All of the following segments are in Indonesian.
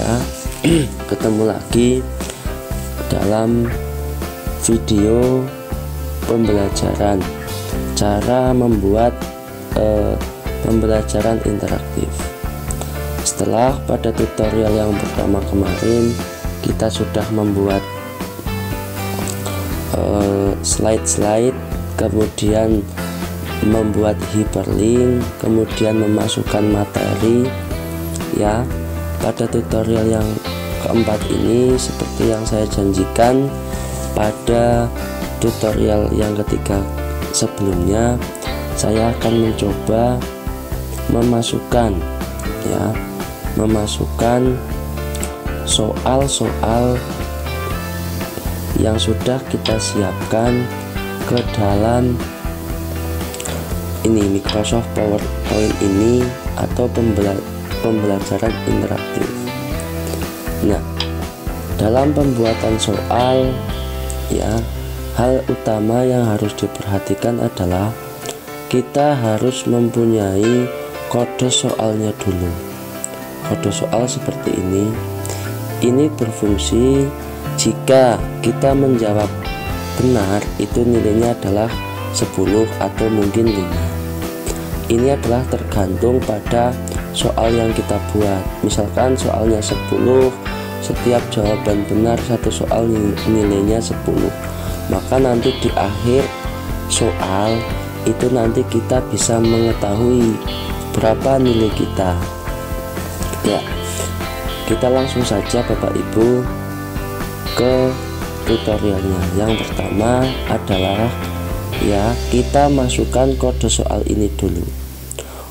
ya. Ketemu lagi dalam video pembelajaran cara membuat pembelajaran interaktif. Setelah pada tutorial yang pertama kemarin kita sudah membuat slide-slide, kemudian membuat hyperlink, kemudian memasukkan materi ya. Pada tutorial yang keempat ini, seperti yang saya janjikan pada tutorial yang ketiga sebelumnya, saya akan mencoba memasukkan soal-soal yang sudah kita siapkan ke dalam ini Microsoft PowerPoint ini atau pembelajaran interaktif. Nah, dalam pembuatan soal ya, hal utama yang harus diperhatikan adalah kita harus mempunyai kode soalnya dulu. Kode soal seperti ini berfungsi jika kita menjawab benar, itu nilainya adalah 10 atau mungkin 5. Ini adalah tergantung pada soal yang kita buat. Misalkan soalnya 10, setiap jawaban benar satu soal nilainya 10, maka nanti di akhir soal itu nanti kita bisa mengetahui berapa nilai kita ya. Kita langsung saja Bapak Ibu ke tutorialnya. Yang pertama adalah ya, kita masukkan kode soal ini dulu.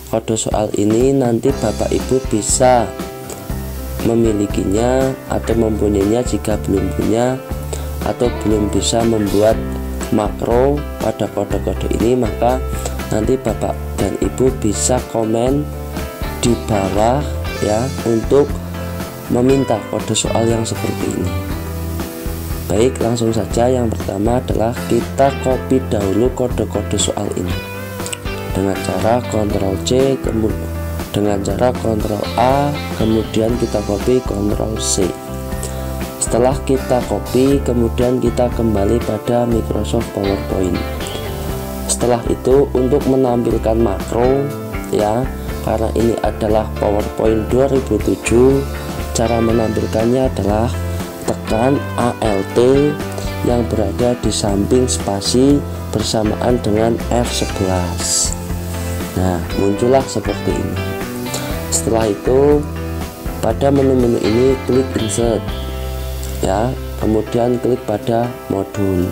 Kode soal ini nanti Bapak Ibu bisa memilikinya atau mempunyainya. Jika belum punya atau belum bisa membuat makro pada kode-kode ini, maka nanti Bapak dan Ibu bisa komen di bawah ya untuk meminta kode soal yang seperti ini. Baik, langsung saja. Yang pertama adalah kita copy dahulu kode-kode soal ini dengan cara Ctrl C, kemudian dengan cara Ctrl A, kemudian kita copy Ctrl C. Setelah kita copy, kemudian kita kembali pada Microsoft PowerPoint. Setelah itu untuk menampilkan makro ya, karena ini adalah PowerPoint 2007, cara menampilkannya adalah tekan Alt yang berada di samping spasi bersamaan dengan F11. Nah, muncullah seperti ini. Setelah itu pada menu-menu ini klik insert ya, kemudian klik pada modul.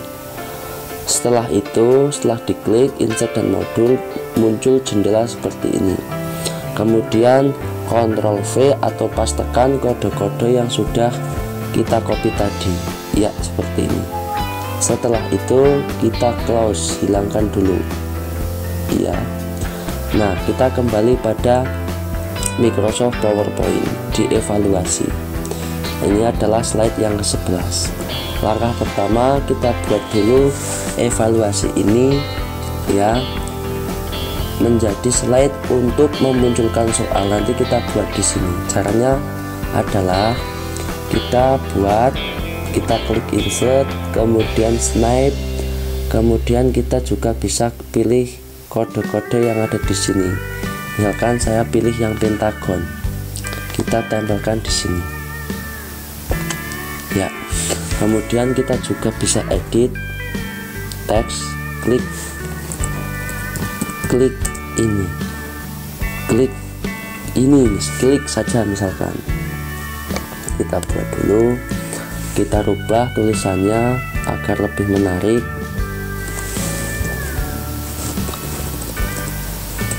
Setelah itu, setelah diklik insert dan modul, muncul jendela seperti ini. Kemudian Ctrl V atau pas tekan kode-kode yang sudah kita copy tadi ya, seperti ini. Setelah itu kita close, hilangkan dulu ya. Nah, kita kembali pada Microsoft PowerPoint di evaluasi. Ini adalah slide yang ke-11. Langkah pertama, kita buat dulu evaluasi ini ya menjadi slide untuk memunculkan soal. Nanti kita buat di sini. Caranya adalah kita klik insert, kemudian snap, kemudian kita juga bisa pilih kode-kode yang ada di sini. Misalkan saya pilih yang pentagon, kita tempelkan di sini ya. Kemudian kita juga bisa edit teks, klik klik saja. Misalkan kita buat dulu, kita rubah tulisannya agar lebih menarik.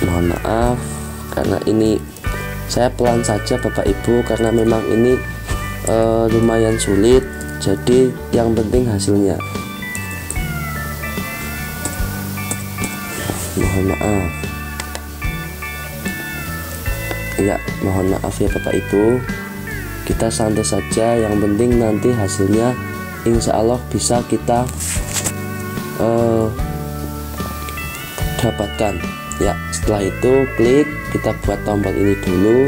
Mohon maaf karena ini saya pelan saja Bapak Ibu, karena memang ini lumayan sulit, jadi yang penting hasilnya. Mohon maaf ya, mohon maaf ya Bapak Ibu. Kita santai saja, yang penting nanti hasilnya insya Allah bisa kita dapatkan ya. Setelah itu klik, kita buat tombol ini dulu.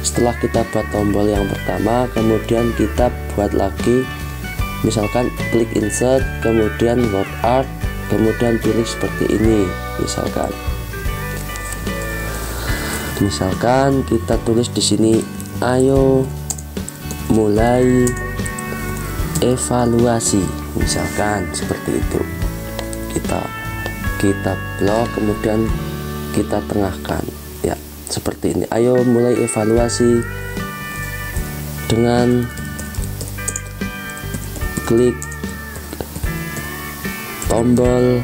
setelah kita buat tombol yang pertama, kemudian kita buat lagi, misalkan klik insert, kemudian word art, kemudian pilih seperti ini. Misalkan kita tulis di sini, ayo mulai evaluasi, misalkan seperti itu. Kita blok, kemudian kita tengahkan ya, seperti ini. Ayo mulai evaluasi dengan klik tombol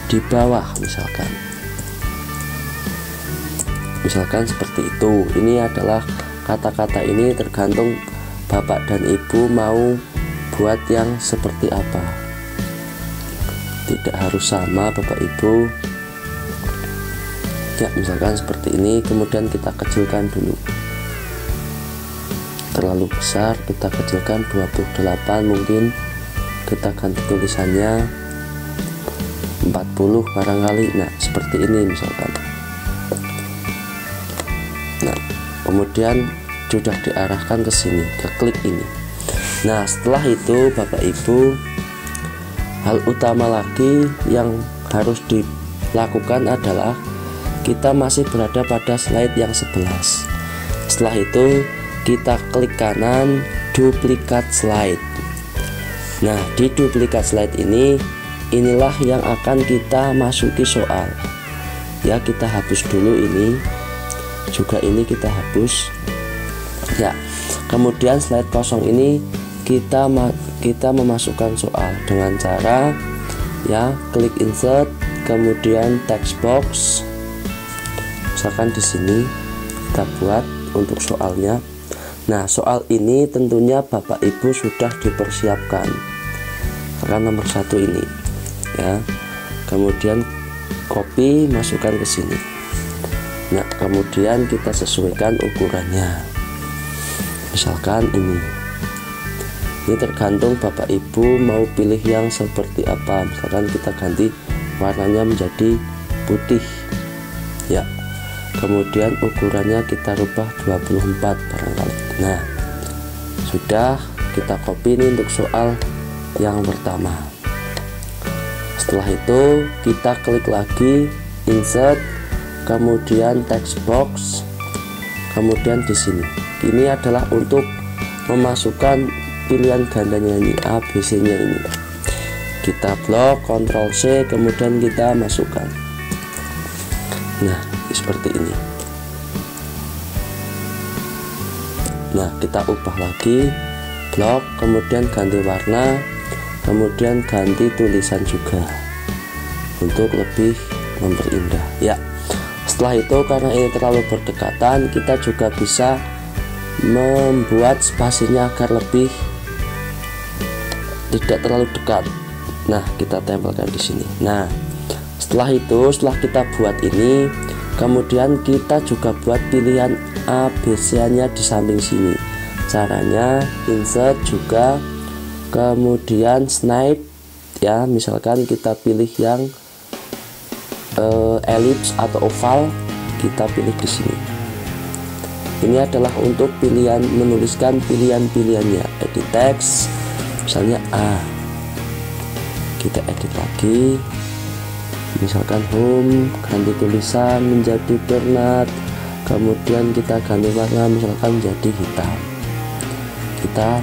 di bawah, misalkan seperti itu. Ini adalah kata-kata ini tergantung Bapak dan Ibu mau buat yang seperti apa. Tidak harus sama Bapak Ibu ya, misalkan seperti ini. Kemudian kita kecilkan dulu, terlalu besar kita kecilkan 28, mungkin kita ganti tulisannya 40 barangkali. Nah seperti ini misalkan. Nah kemudian sudah diarahkan ke sini, ke klik ini. Nah setelah itu Bapak Ibu, hal utama lagi yang harus dilakukan adalah kita masih berada pada slide yang 11. Setelah itu kita klik kanan, duplikat slide. Nah di duplikat slide ini, inilah yang akan kita masuki soal ya. Kita hapus dulu ini juga, ini kita hapus ya. Kemudian slide kosong ini kita memasukkan soal dengan cara ya, klik insert, kemudian text box, misalkan di sini kita buat untuk soalnya. Nah soal ini tentunya Bapak Ibu sudah dipersiapkan, karena nomor 1 ini ya. Kemudian copy, masukkan ke sini. Nah kemudian kita sesuaikan ukurannya, misalkan ini tergantung Bapak Ibu mau pilih yang seperti apa. Misalkan kita ganti warnanya menjadi putih ya, kemudian ukurannya kita rubah 24 barangkali. Nah sudah, kita copy ini untuk soal yang pertama. Setelah itu kita klik lagi insert, kemudian text box, kemudian di sini ini adalah untuk memasukkan pilihan gandanya ini, ABC nya ini. Kita blok, Ctrl C, kemudian kita masukkan. Nah seperti ini. Nah kita ubah lagi, blok, kemudian ganti warna, kemudian ganti tulisan juga untuk lebih memperindah ya. Setelah itu, karena ini terlalu berdekatan, kita juga bisa membuat spasinya agar lebih tidak terlalu dekat. Nah kita tempelkan di sini. Nah setelah itu, setelah kita buat ini, kemudian kita juga buat pilihan ABC nya di samping sini. Caranya insert juga, kemudian snipe ya, misalkan kita pilih yang ellipse atau oval, kita pilih di sini. Ini adalah untuk pilihan, menuliskan pilihan-pilihannya. Edit text, misalnya A, kita edit lagi, misalkan home, ganti tulisan menjadi Bernard, kemudian kita ganti warna, misalkan menjadi hitam. Kita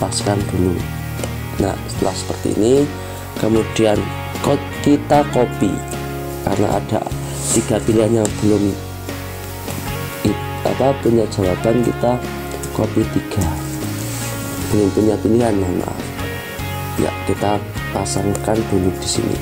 paskan dulu. Nah setelah seperti ini, kemudian kita copy, karena ada 3 pilihan yang belum punya jawaban, kita copy 3, belum punya pilihan, mohon maaf ya. Kita pasangkan dulu di sini.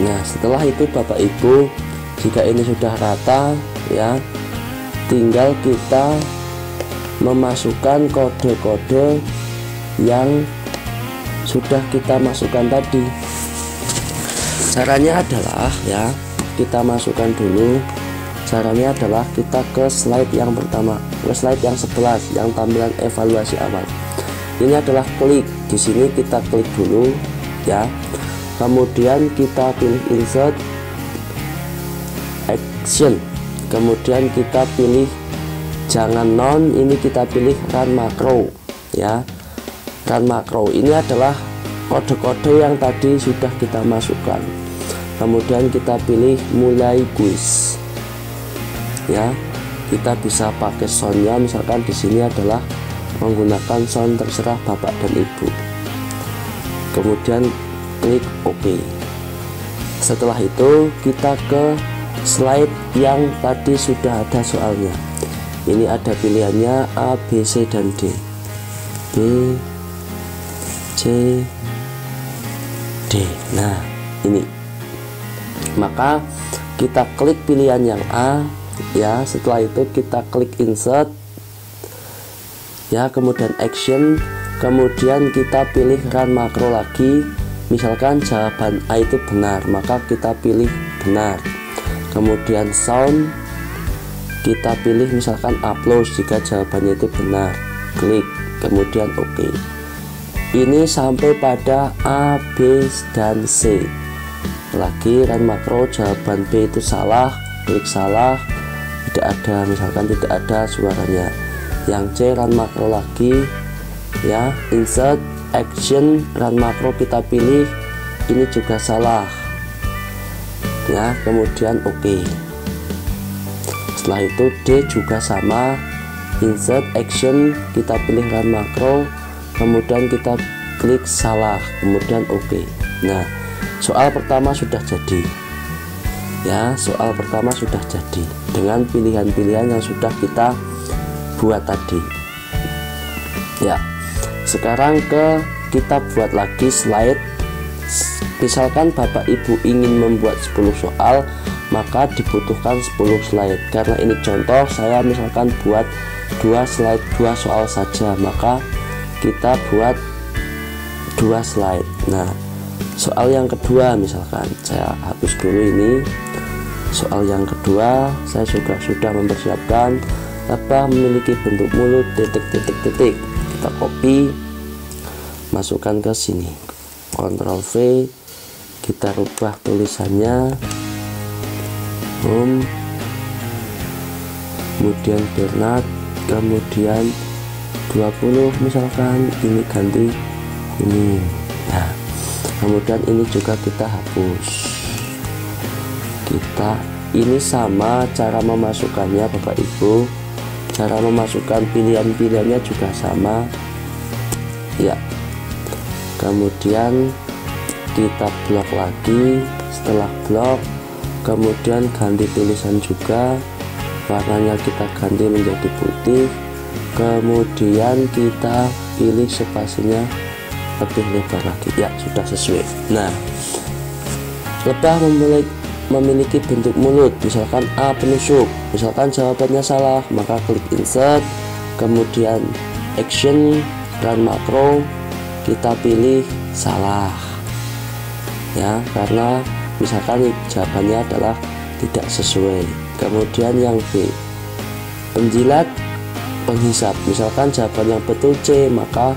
Nah setelah itu Bapak Ibu, jika ini sudah rata ya, tinggal kita memasukkan kode-kode yang sudah kita masukkan tadi. Caranya adalah ya, kita masukkan dulu Caranya adalah kita ke slide yang pertama, ke slide yang 11 yang tampilan evaluasi awal. Ini adalah klik, di sini kita klik dulu ya. Kemudian kita pilih insert action. Kemudian kita pilih jangan non, ini kita pilih run macro ya. Run macro ini adalah kode-kode yang tadi sudah kita masukkan. Kemudian kita pilih mulai quiz ya. Kita bisa pakai soundnya, misalkan di sini adalah menggunakan sound terserah bapak dan ibu. Kemudian klik OK. Setelah itu kita ke slide yang tadi sudah ada soalnya. Ini ada pilihannya A, B, C, dan D. B, C, D. Nah ini, maka kita klik pilihan yang A ya. Setelah itu kita klik insert ya, kemudian action, kemudian kita pilih run makro lagi. Misalkan jawaban A itu benar, maka kita pilih benar. Kemudian sound kita pilih misalkan applause jika jawabannya itu benar, klik, kemudian OK. Ini sampai pada A, B, dan C. Lagi run makro, jawaban B itu salah, klik salah, tidak ada, misalkan tidak ada suaranya. Yang C run makro lagi ya, insert action, run makro kita pilih, ini juga salah ya, kemudian OK. Setelah itu D juga sama, insert action, kita pilih run makro, kemudian kita klik salah, kemudian OK. Nah, soal pertama sudah jadi ya, soal pertama sudah jadi dengan pilihan-pilihan yang sudah kita buat tadi ya. Sekarang kita buat lagi slide. Misalkan bapak ibu ingin membuat 10 soal, maka dibutuhkan 10 slide. Karena ini contoh, saya misalkan buat 2 slide, 2 soal saja, maka kita buat 2 slide. Nah, soal yang kedua misalkan saya hapus dulu ini. Soal yang kedua saya juga sudah mempersiapkan apa memiliki bentuk mulut titik. Kita copy, masukkan ke sini, Ctrl V, kita rubah tulisannya home, kemudian Bernard, kemudian 20 misalkan, ini ganti ini. Nah, kemudian ini juga kita hapus. Ini sama cara memasukkannya Bapak Ibu, cara memasukkan pilihan-pilihannya juga sama ya. Kemudian kita blok lagi. Setelah blok, kemudian ganti tulisan juga, warnanya kita ganti menjadi putih. Kemudian kita pilih spasinya lebih lebar lagi ya, sudah sesuai. Nah, lebah memiliki bentuk mulut, misalkan A penusuk, misalkan jawabannya salah, maka klik insert, kemudian action, run makro, kita pilih salah ya, karena misalkan jawabannya adalah tidak sesuai. Kemudian yang B, penjilat penghisap, misalkan jawaban yang betul C, maka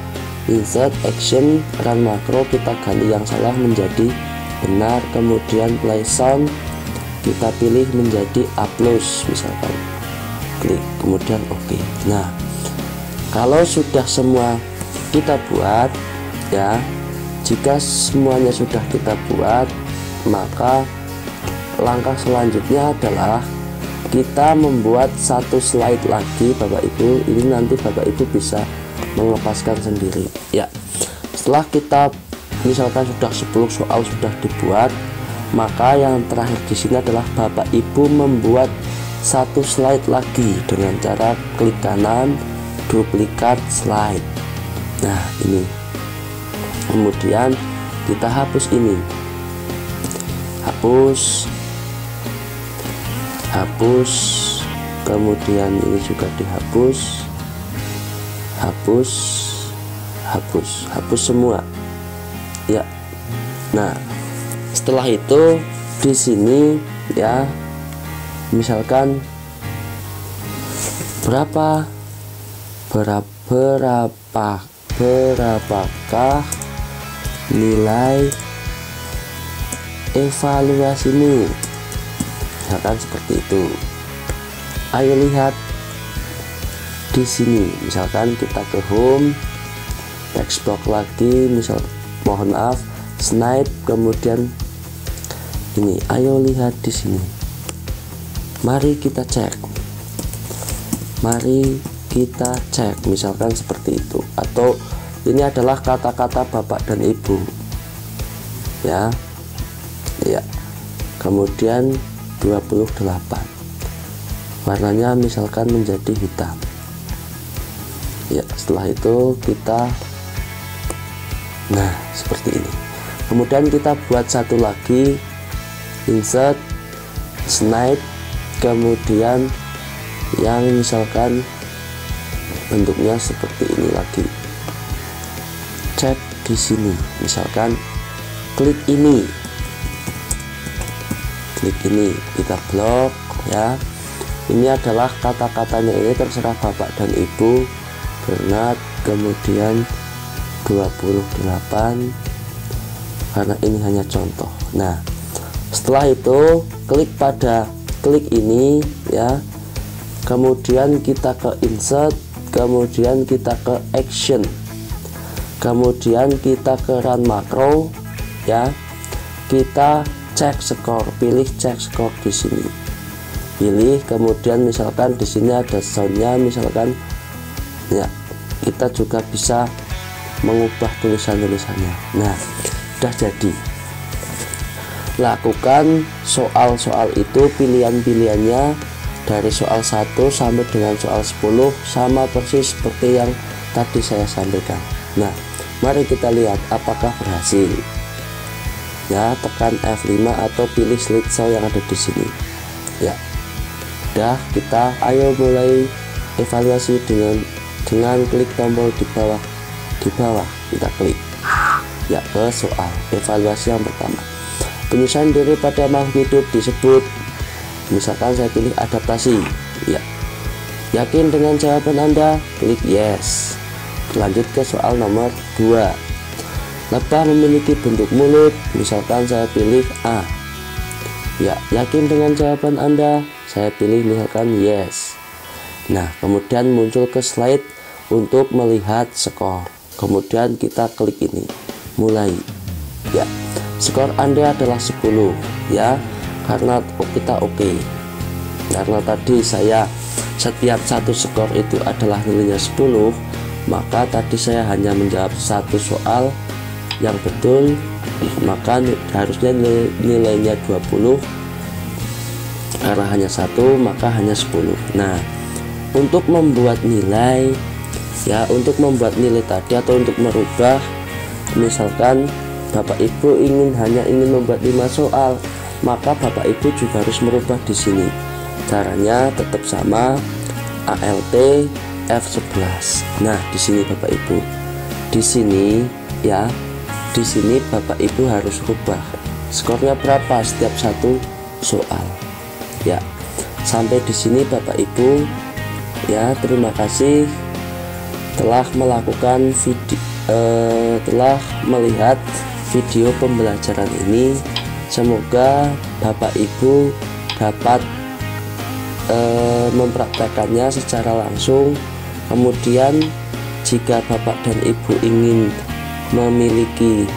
insert action, run makro, kita ganti yang salah menjadi benar. Kemudian play sound, kita pilih menjadi applause misalkan, klik, kemudian OK. Nah, kalau sudah semua kita buat ya, jika semuanya sudah kita buat, maka langkah selanjutnya adalah kita membuat satu slide lagi Bapak Ibu. Ini nanti Bapak Ibu bisa mengepaskan sendiri ya. Setelah kita misalkan sudah 10 soal sudah dibuat, maka yang terakhir di sini adalah Bapak Ibu membuat satu slide lagi dengan cara klik kanan, duplikat slide. Nah, ini. Kemudian kita hapus ini. Hapus. Kemudian ini juga dihapus. Hapus semua. Ya. Nah, setelah itu di sini ya, misalkan berapakah nilai evaluasimu, misalkan seperti itu. Ayo lihat di sini, misalkan kita ke home, text box lagi, mohon maaf, snipe, kemudian ini. Ayo lihat di sini. Mari kita cek. Misalkan seperti itu. Atau ini adalah kata-kata bapak dan ibu. Ya. Kemudian 28. Warnanya misalkan menjadi hitam. Ya, setelah itu kita seperti ini. Kemudian kita buat satu lagi, insert, snipe, kemudian yang misalkan bentuknya seperti ini lagi. Cek di sini, misalkan klik ini, kita blok ya. Ini adalah kata-katanya, ini terserah bapak dan ibu. Bernard, kemudian 28, karena ini hanya contoh. Nah, setelah itu klik ini ya, kemudian kita ke insert, kemudian kita ke action, kemudian kita ke run makro ya. Kita cek skor, pilih cek skor di sini, pilih, kemudian misalkan di sini ada soundnya, misalkan ya, kita juga bisa mengubah tulisannya. Nah, sudah jadi. Lakukan soal-soal itu, pilihan-pilihannya dari soal 1 sampai dengan soal 10 sama persis seperti yang tadi saya sampaikan. Nah, mari kita lihat apakah berhasil. Ya, tekan F5 atau pilih slideshow yang ada di sini. Ya, udah, kita ayo mulai evaluasi dengan klik tombol di bawah kita klik ya ke soal evaluasi yang pertama. Penyusunan diri pada makhluk hidup disebut, misalkan saya pilih adaptasi ya. Yakin dengan jawaban Anda? Klik yes. Lanjut ke soal nomor 2. Lebah memiliki bentuk mulut, misalkan saya pilih A ya. Yakin dengan jawaban Anda? Saya pilih misalkan yes. Nah, kemudian muncul ke slide untuk melihat skor. Kemudian kita klik ini, mulai ya. Skor Anda adalah 10 ya, karena kita oke. Karena tadi saya setiap satu skor itu adalah nilainya 10, maka tadi saya hanya menjawab satu soal yang betul, maka harusnya nilainya 20. Karena hanya satu, maka hanya 10. Nah, untuk membuat nilai ya, untuk membuat nilai tadi atau untuk merubah, misalkan bapak ibu hanya ingin membuat 5 soal, maka bapak ibu juga harus merubah di sini. Caranya tetap sama, ALT F11. Nah, di sini bapak ibu, di sini ya, di sini bapak ibu harus rubah skornya berapa setiap satu soal ya. Sampai di sini bapak ibu ya. Terima kasih telah melakukan telah melihat video pembelajaran ini. Semoga bapak ibu dapat mempraktekannya secara langsung. Kemudian jika bapak dan ibu ingin memiliki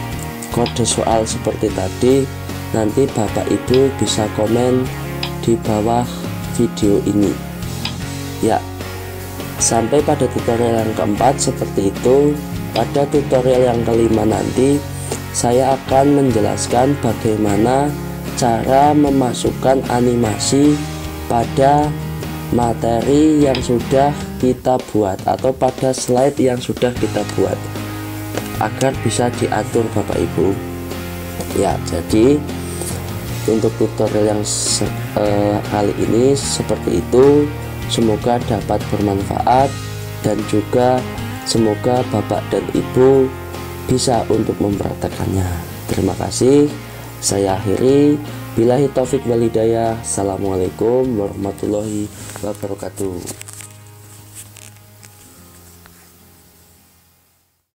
kode soal seperti tadi, nanti bapak ibu bisa komen di bawah video ini ya. Sampai pada tutorial yang keempat seperti itu. Pada tutorial yang kelima nanti saya akan menjelaskan bagaimana cara memasukkan animasi pada materi yang sudah kita buat atau pada slide yang sudah kita buat, agar bisa diatur bapak ibu ya. Jadi untuk tutorial yang kali ini seperti itu. Semoga dapat bermanfaat dan juga semoga bapak dan ibu bisa untuk mempraktekannya. Terima kasih. Saya akhiri. Billahi taufik wal hidayah. Assalamualaikum warahmatullahi wabarakatuh.